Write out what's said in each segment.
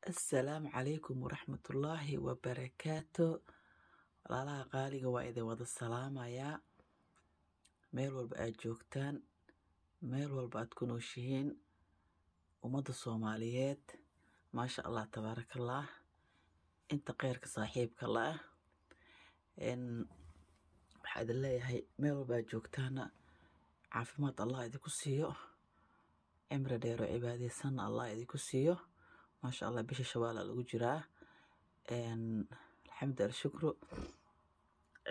السلام عليكم ورحمة الله وبركاته. walaalaha qaaliga waa idin wada salaamayaa meel walba aad joogtaan, meel walba aad ku nooshihiin ummadda Soomaaliyeed. maasha Allah tabaarakallah, inta khayrka saaxiibka la ah waxaa idin leeyahay meel walba aad joogtaana caafimaad Allah idinku siiyo, cimri dheer oo cibaadaysanna Allah idinku siiyo. maasha Allah, bisha Shawaal lagu jiraa. alxamdulillah, shukru.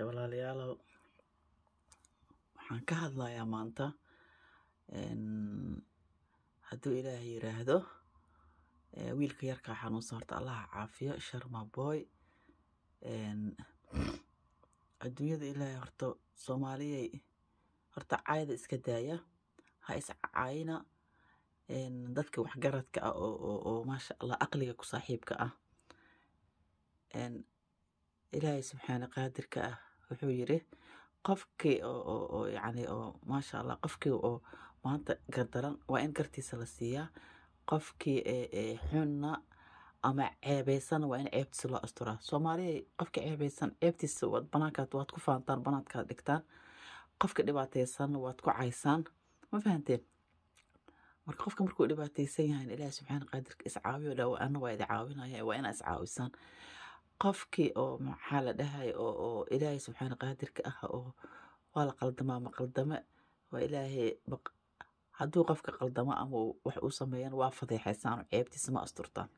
walaalayaal, waxaan ka hadlayaa maanta hadduu ilaahay yiraahdo wiilka yarka xanuunsan, horta Allah caafiyo. Sharma boy, adduunyada ilaahay horta Soomaaliyay horta caayda iska daaya, ha is caayina. dadka waxgaradka ah oo maasha Allah aqliga ku saaxiibka ah, ilaahay subxaana qaadirka ah wuxuu yiri qofkii oo yani oo maasha Allah qofkii oo maanta gardaran waa in gartiisa la siiyaa. qofkii xunna ama ceebeysan waa in ceebtiisa loo asturaa. Soomaaliya qofkii ceebeysan ceebtiisa waad banaankaad waad ku faantaan, banaankaad dhigtaan. qofka dhibaataysan waad ku caysaan, ma fahanteen? marka qofka markuu dhibaataysan yahay ilaahay subxaana qaadirka is caawiyo dhaw ana waa idin caawinaya, waa inaad is caawisaan. qofkii oo maxaa la dhahay oo ilaahay subxaana qaadirka ah oo waa la qaldamaa ma qaldame, waa ilaahay hadduu qofka qaldamo ama wax uu sameeyana waa fadeexaysaan, ceebtiisa ma asturtaan.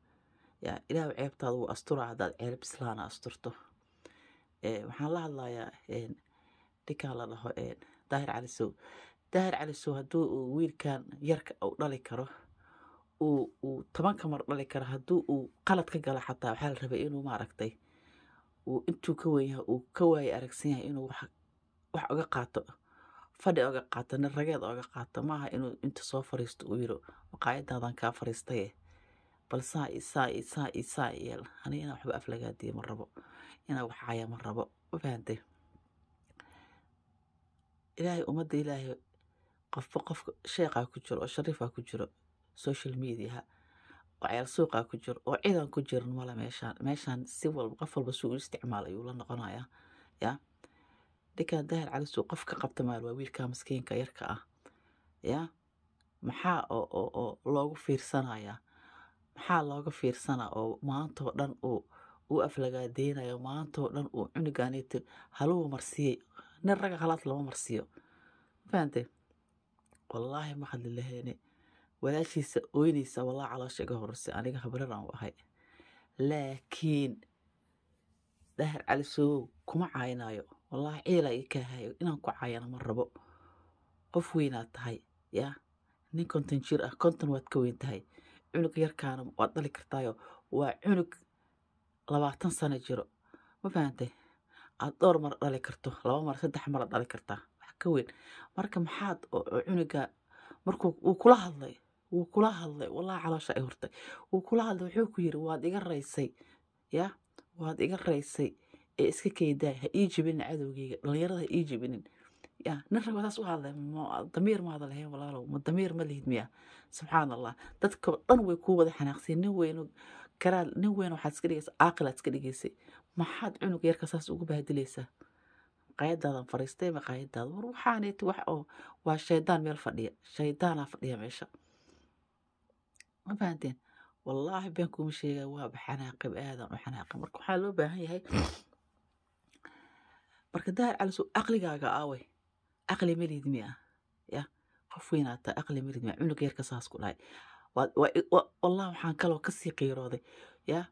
yaa ilaahay ceebtaada wuu asturaa haddaad ceeb islaana asturto. waxaan la hadlayaa ninkaan la dhaho Daahir Cali Sow. Daahir Cali Sow hadduu wiilkan yarka uu dhali karo, uu 10 mar dhali karo, hadduu uu qalad ka gala xataa waxaa la rabay inuu maaragtay uu intuu ka weyn yahay uu ka waayay aragsan yahay inuu wax uga qaato, fadhi uga qaato, nin rageed uga qaato. maaha inuu inta soo fariisto uu yiro maqaayadaadan kaa fariistay bal saa yeel. aniga waxba aflagaadiye ma rabo, inaa wax caaya ma rabo, ma fahantay? ilaahay ummadda ilaahay qofba qofka sheeqaa ku jiro oo shariifaa ku jiro social media oo ceel suuqaa ku jiro oo ciidan ku jiran mala meeshaan si walba qof walba suu isticmaal ayuu la noqonayaa. yaa ninkaan Daahir Cali Sow qofka qabta maal waa wiilka miskiinka yarka ah. yaa maxaa oo loogu fiirsanayaa? maxaa looga fiirsanaa oo maantoo dhan uu aflagaadeynayo, maantoo dhan uu cunugaanayto haluu marsiyey? nin raga khalaad lama marsiyo, fahantay? wallaahi ma hadli laheene walaashiisa ooynaysa, wallaahi caloosha iga horreysay, aniga habraraan u ahay. laakiin Daahir Cali Sow kuma caayinayo, wallaahi ciila ii kaahayo, inaan ku caayana ma rabo. qof weynaad tahay, yaa nin 50 jir ah, 50 waad ka weyn tahay. cunug yarkaana waad dhali kartaayo, waa cunug 20 sano jiro, ma fahantay? aad dhowr mar dhali karto, 2 mar 3 mar dhali kartaa, wax ka weyn. marka maxaad cunuga markuu uu kula hadlay wallaahi caloosha ay hortay, uu kula hadlay wuxuu ku yiri waad iga raysay, yaa waad iga raysay ee iska keedaa, ha ii jibinin cadowgeyga, dhalinyarada ha ii jibinin. yaa nin rag wadaas u hadlay, damiir ma hadal lahayn walaalow, ma damiir ma lihid miya? subxaan allah, dadka dhan way ku wada xanaaqseen. nin weyn waxaad iska dhigaysaa aaqilaad iska dhigaysay, maxaad cunug yarka saas ugu bahdilaysaa? maqaayadaadan fariistay, maqaayadaada war waxaaneeti wax oo waa shaydaan meel fadhiya, shaydaanaa fadhiya meesha, ma fahanteen? wallaahi been kuma sheegaya, waa xanaaqib aadan u xanaaqib. marka waxaa loo baahan yahay, marka Daahir Cali Sow aqligaaga aaway, aqli ma lihid miya? yaa qof weynaata aqli ma lihid miya? cunug yarka saas ku dhahay wallaahi waxaan kaloo kasii qiirooday. yaa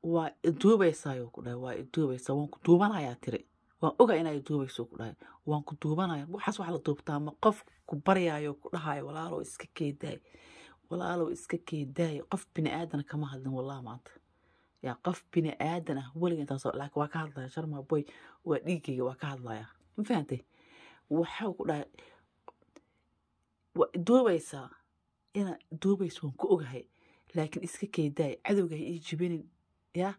waa iduubaysaayo ku dhahay, waa iduubaysaa, waan ku duubanayaa tiri, waan ogaa inaa iduubayso ku dhahay, waan ku duubanaya. waxaas wax la duubtaa ma qof ku baryaayo ku dhahayo walaalow iska keedaay, walaalow iska keedaay. qof bini aadan kama hadlin wallaahi maanta. yaa qof bini aadan ah weliga intaas laakiin waa ka hadlaya. Sharma boy waa dhiigayga, waa ka hadlaya, ma fahantay? waxaa ku dhahay waa iduubaysaa, inaa iduubayso waan ku ogahay, laakiin iska keedaay, cadowga ha ii jibinin, yaa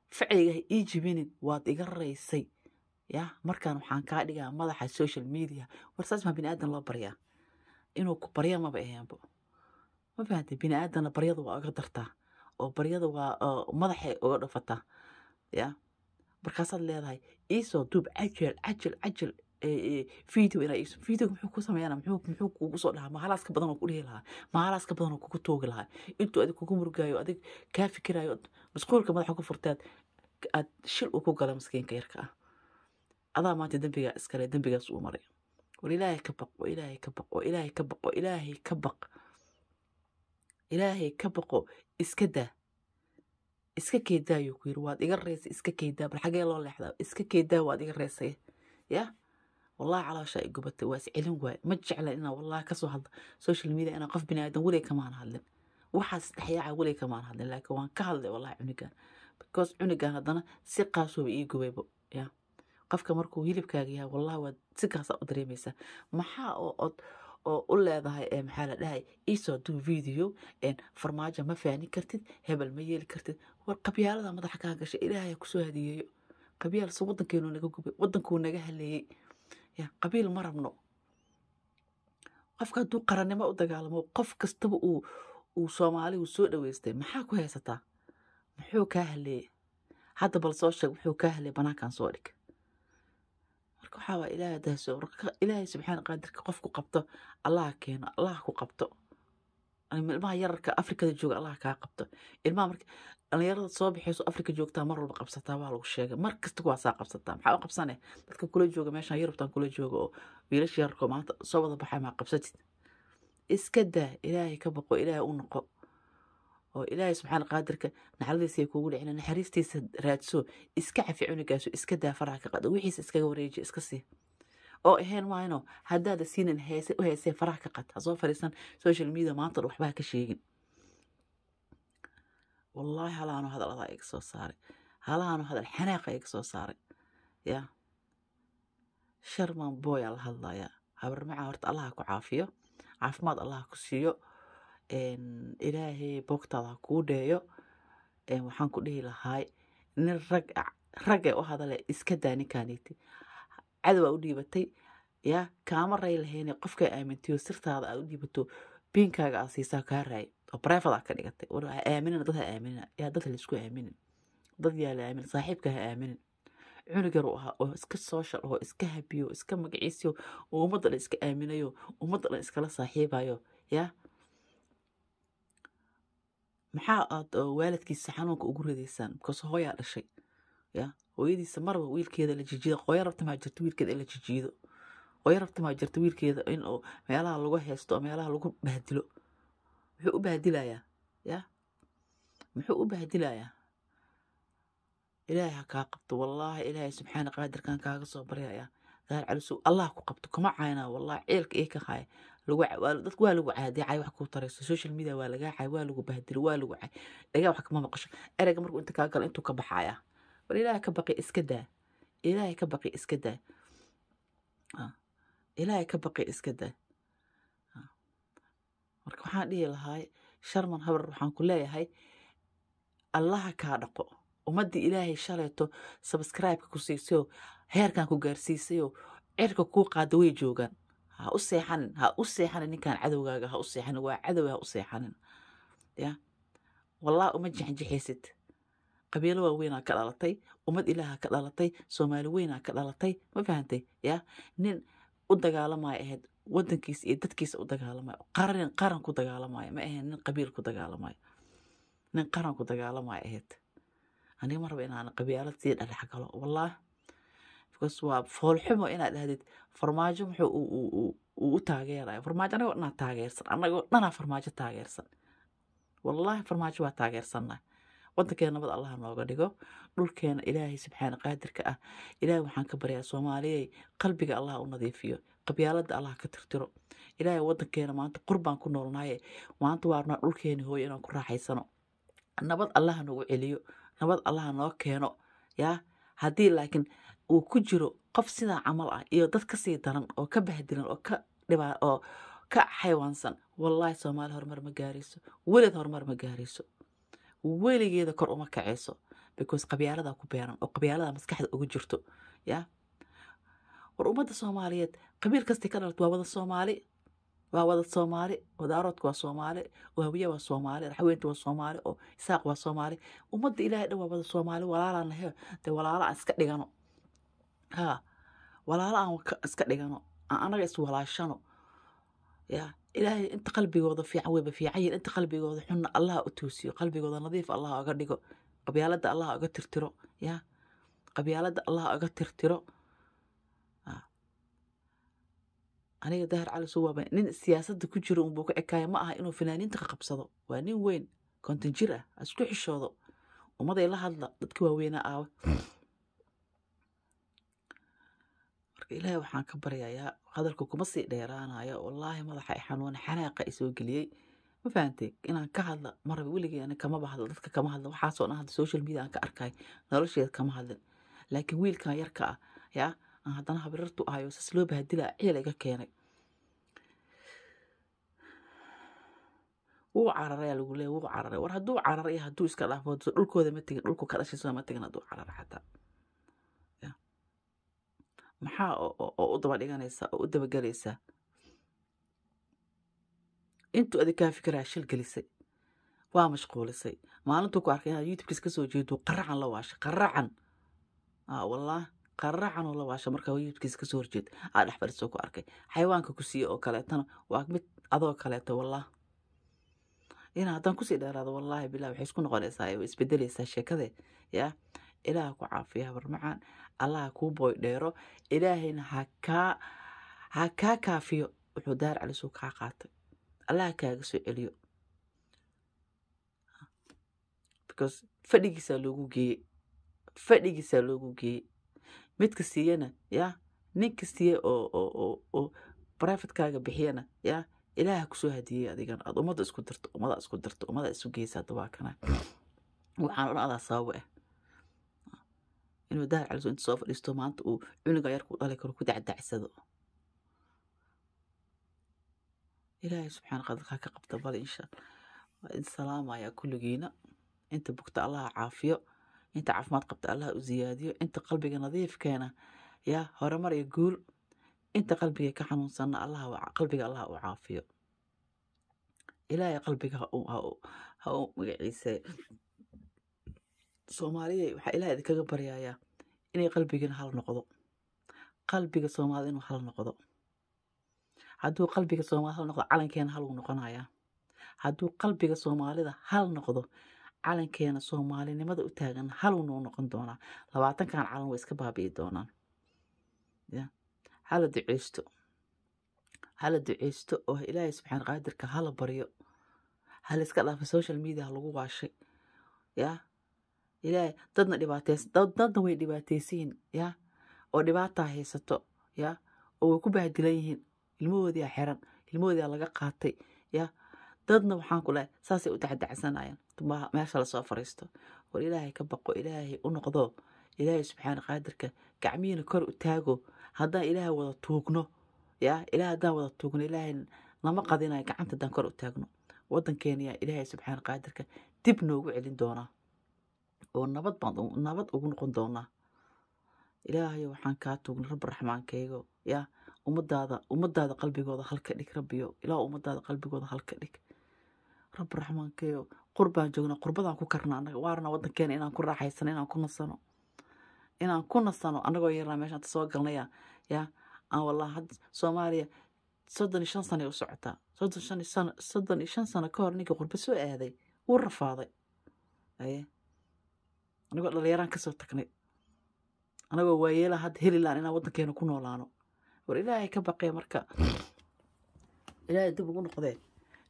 facayga ha ii jibinin, waad iga raysay. yaa markaan waxaan kaa dhigaa madaxa social media. war saas ma bini aadan loo baryaa? inuu ku barya maba aheenbo, ma fahantay? bini aadanna baryada waa uga dartaa, oo baryada waa madaxay uga dhafataa ya markaasaad leedahay iisoo duub cajal video inaa iiso video muxuu ku sameeyana muxuu kugu soo dhahaa mahalaas ka badan oo ku dhihi lahaa mahalaas ka badan oo kugu toogi lahaa intuu adig kugu murgaayo adig kaa fikiraayo masquulka madaxa ku furtaad aad shil uu ku gala maskiinka yarka ah adaa maanta dembigaa iskale dembigaas uu maray war ilaahay ka baq oo ilaahay ka baq oo ilaahay ka baq oo ilaahay ka baq ilaahay ka baqo iska daa iska keedaayo ku yiri waad iga reesay iska keedaa bal xagee loo leexdaa iska keedaa waad iga reesay ya wallahi calaasha ay gubatay waa iscelin waay ma jecla inaa wallahi ka soo hadla social media inaa qof bini aadan weli kamaan hadlin waxaas dhaxyaaca weli kamaan hadlin laakiin waan ka hadlay wallahi cunigan because cunigan haddana si qaasooba ii gubaybo ya qofka markuu hilibkaaga yahay wallahi waad si kaasa u dareemaysaa maxaa oo u leedahay maxaa la dhahay iisoo duu video farmaajo ma faani kartid hebel ma yeeli kartid war qabyaalada madaxa kaa gashay ilaahay ku soo hadiyeeyo qabyaal soo wadankeenu naga gubay wadankuu naga haleeyay ya qabiil ma rabno qofka hadduu qarannimo u dagaalamo qof kastaba uu soomaali uu soo dhaweystay maxaa ku haysataa muxuu kaa haleeyay hadda bal soo sheeg wuxuu kaa haleeyay banaankan soo dhig marka waxaa waa ilaahay daaso ilaahay subxaana qaadirka qofku qabto allah keeno allah ku qabto ilmaha yararka afrikada jooga allah kaa qabto ilmaha marka dhalinyarada soo bixayso afrika joogtaa mar walba qabsataa waa lagu sheegay mar kasta waa saa qabsataa maxaa u qabsane dadka kula jooga meeshaan yurubtan kula jooga oo wiilasha yararka maanta soo wada baxay maa qabsatid iska daa ilaahay ka baqo ilaahay u noqo oo ilaahay subxaana qaadirka naxariistiisa ay kugu dhicin naxariistiisa raadso iska cafi cunugaaso iska daa faraha ka qado wixiisa iskaga wareeji iska sii oo ahayn maayno haddaada siinan u heesee faraha ka qad ha soo fadhiisan social media maanta waxba ha ka sheegin wallahi halaano hadal adaa iga soo saaray halaano hadal xanaaqa iga soo saaray ya sharman boy ala hadlaya habar maca horta allah ku caafiyo caafimaad allah ku siiyo ilaahay bogtaada ha kuu dheeyo waxaan ku dhihi lahaay nin rag ee u hadale iska daa ninkaaniiti cadow aa u dhiibatay ya kaama ray lahayne qofkaa aamintayo sirtaada aad u dhiibato biinkaaga aad siisaa kaa raay oo bareefada ka dhigatay war ha aaminina dad ha aaminina yaa dad laisku aaminin dad yaa la aamin saaxiibka ha aaminin cunug yar u ahaa oo iska social oo iska habiyo iska magaciisiyo oo ummadda dhan iska aaminayo ummadda dhan iskala saaxiibayo ya maxaa aad waalidkiisa xanuunka ugu ridaysaan because hooyaa dhashay ya hooyadiisa marba wiilkeeda la jijiido qoya rabta maa jirto wiilkeeda in la jijiido qoya rabta maa jirto wiilkeeda in oo meelaha lagu haysto oo meelaha lagu bahdilo muxuu u bahdilayaa ya muxuu u bahdilayaa ilaahay ha kaa qabto wallaahi ilaahay subxaana qaadirkan kaaga soo baryayaa gaar calisow allah ku qabto kuma caynaa wallahi ceelka ii ka haya dadku waa lagu caadicay wax ku tarayso social media waa lagaa cay waa lagu bahdilo waa lagu cay dhagaa wax kama maqasho erayga markuu inta kaa galo intuu ka baxayaa bal ilaahay ka baqi iska daa ilaahay ka baqi iska daa ilaahay ka baqi iska daa marka waxaan dhihi lahaay sharman habar waxaan ku leeyahay allaha kaa dhaqo ummadii ilaahay shaleeto subscribe-ka ku siisayo heerkan ku gaarsiisayo cirka kuu qaada way joogaan ha u seexanin ninkan cadowgaaga ha u seexanin waa cadow ha u seexanin ya wallahi uma jixinjixaysid qabiilo waaweynaa ka dhalatay ummad ilaaha ka dhalatay soomaali weynaa ka dhalatay ma fahantay ya nin u dagaalamaya ahayd wadankiisa iyo dadkiisa u dagaalamayo qaran ku dagaalamayo ma ahayn nin qabiil ku dagaalamayo nin qaran ku dagaalamayo ahayd aniga ma rabo inaan qabyaalad sii dhalex galo wallahi because waa foolxumo inaad dhahdid farmaajo muxuu u taageerayo farmaajo anagoo dhanaa taageersan anagoo dhanaa farmaajo taageersan wallahi farmaajo waa taageersannahay wadankeena nabad allah nooga dhigo dhulkeena ilaahay subxaana qaadirka ah ilaahay waxaan ka baryaa soomaaliyey qalbiga allah u nadiifiyo qabyaalada allah ka tirtiro ilaahay wadankeena maanta qurbaan ku noolnaaye maanta waarnaa dhulkeena hooyo inaan ku raaxaysano nabad allah noogu celiyo nabad allah noo keeno ya haddii laakiin uu ku jiro qof sidaa camal ah iyo dad ka sii daran oo ka bahdilan oo ka xayawaansan wallahi soomaali horumar ma gaarayso welid horumar ma gaarayso weligeeda kor uma kacayso because qabyaalada ku beeran oo qabyaalada maskaxda ugu jirto ya war ummadda soomaaliyeed qabiil kasta ka dhalat waa wada soomaali وهذا الصومالي ودارتك والصومالي وهوية والصومالي رحوينت والصومالي أو إساق والصومالي ومد إلهي دوا هذا الصومالي ولا لا نهي ده ولا لا أسكت دجانو ها ولا لا أسكت دجانو أنا جالس ولا شنو يا إلهي أنت قلبي وضع في عويبة في عين أنت قلبي وضع حنا الله أتوسي قلبي وضع نظيف الله أقدره قبيلة الله أقدر ترى يا قبيلة الله أقدر ترى aniga daahir cali suwaaba nin siyaasadda ku jiro unbuu ka ekaaya ma aha inuu fanaaniinta ka qabsado waa nin weyn konton jir ah isku xishoodo ummaday la hadla dadka waaweynaa aawe marka ilaahay waxaan ka baryayaa hadalku kuma sii dheeraanayo wallaahi madaxa ay xanuuna xanaaqa ay soo geliyey ma fahantay inaan ka hadla maraba weligay ani kamaba hadla dadka kama hadla waxaasoo dhan hadda social media aan ka arkay nolosheeda kama hadlin laakiin wiilkan yarka ah yaa aan haddana habrirtu ahayo sas loo bahadilaa ciil iga keenay wuu cararay lagu leeyahay wuu cararay war hadduu cararay hadduu iska dhaafo dhulkooda ma tegin dhulku ka dhashay soo ma tegin hadduu cararay xataa maxaa oo u daba dhiganaysaa oo u daba galaysaa intuu adig kaa fikiraa shil gelisay waa mashquulisay maalintuu ku arkay inaad youtube-kiis ka soo jeedo qaracan la waashay qaracan wallah qaracan oo la waashay markaa youtube-kiis ka soo horjeed aad dhex fadhiisoo ku arkay xayawaanka ku siiye oo kaleetana waa mid adoo kaleeto wallah ina haddaan kusii dheeraado wallaahi bilah waxay isku noqonaysaa way isbedelaysaa sheekade yaa ilaah ku caafiya barmacaan allah kuu booy dheero ilaahayna ha kaa kaafiyo wuxuu daar cali soo kaa qaatay allah kaaga soo celiyo because fadhigiisaa loogu geeyey midka siiyana yaa ninka siiye oo privatekaaga bixiyana yaa ilaah ku soo hadiyay adigan aad umada isku dirto umada isu geeysa daba kana waxaan oran adaa sabab ah inuu daar cali soo inta soo fadhiisto maanta uu cunuga yar ku dhalay karo ku dacdacsado ilaahay subxaanahu wa ta'ala ka qabta bal insha Allah in salaamaya kulligiina inta bugta Allah caafiyo inta caafimaad qabta Allah u ziyaadiyo inta qalbiga nadiif keena yaa horumar iyo guul inta qalbiga ka xanuunsan Allah qalbiga Allah u caafiyo ilaahay qalbiga ha u magaciisa Soomaaliya waxa ilaahay kaga baryayaa inay qalbigan hal noqdo qalbiga Soomaalida inuu hal noqdo hadduu qalbiga Soomaalida hal noqdo calankeena hal uu noqonayaa hadduu qalbiga Soomaalida hal noqdo calankeena Soomaalinimada u taagan hal uu noqon doonaa 20 kan calan way iska baabi'i doonaan hala duceysto oo ilaahay subxaanahu qaadirka hala baryo hal iska dhaafo social media lagu waashay yaa ilaahay dadna way dhibaataysiin yaa oo dhibaata haysato yaa oo way ku bahdilan yihiin ilmahoodii xiran ilmahoodii laga qaatay yaa dadna waxaan ku leeyahay saasay u dacdacsanayaan meesha la soo fariisto war ilaahay ka baqo ilaahay u noqdo ilaahay subxaanahu qaadirka gacmihiina kor u taago haddaan ilaahay wada tuugno yaa ilaahay haddaan wada tuugno ilaahay lama qadinayo gacanta haddaan kor u taagno waddankeena yaa ilaahay subxaanahu qaadirka dib noogu celin doonaa oo nabad ugu noqon doonaa ilaahay waxaan kaa tuugnay rabbi raxmaankaygo yaa ummadaada qalbigooda halka dhig rabbiyo ilaa ummadaada qalbigooda halka dhig rabbi raxmaankaygo qurbaan joognaa qurbadaan ku karnaa annaga waarna waddankeena inaan ku raaxaysano inaan ku nasano annagoo yarnaa meeshaan soo galnaya yaa aan wallah had Soomaaliya 35 sano u socotaa 35 sano ka hor ninkii qurba soo aaday wuu rafaaday anagoo dhalinyaraan ka soo tagnay anagoo waayeela had heli laan inaan waddankeena ku noolaano war ilaahay ka baqee marka ilaahay dib ugu noqdee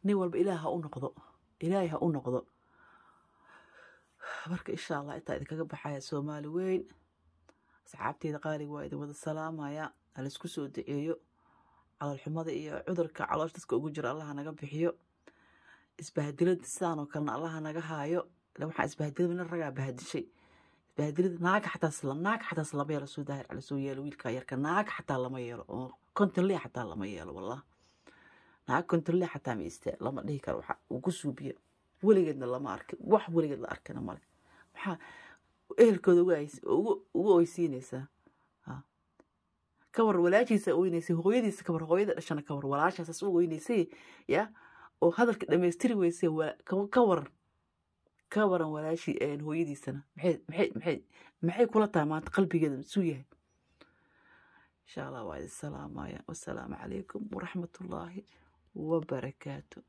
nin walba ilaahay ha u noqdo marka insha Allah inta idinkaga baxaya Soomaali weyn asxaabteeda qaaliga waa idin wada salaamaya hal isku soo duceeyo calool xumada iyo cudurka caloosh dadka ugu jira Allah naga bixiyo isbahdilada sidaan oo kalena Allah naga haayo waxa isbahdilada ragaa bahdishay isbahdilada naag xataa lama yeelo soo daahir cali soo yeelo wiilka yarka naag xataa lama yeelo oo kontonle xataa lama yeelo wallah naag kontonle xataa ma istaa lama dhihi karo waxa uu ku suubiyo weligeedna lama arkin wax weligeed la arkana male waxa ehelkooda ugu oysiinaysaa كور ولاashيisa ooynaysay hooyadiisa kawar hooyada dhashana kawar walaashaas u ooynaysay ya oo hadalka dhameystiri weysay kawaran walaashi hooyadiisana maxay kula tahay maanta qalbigeeda suu yahay insha Allah waa salaamaya wassalaamu calaykum waraxmatullaahi wabarakaatuh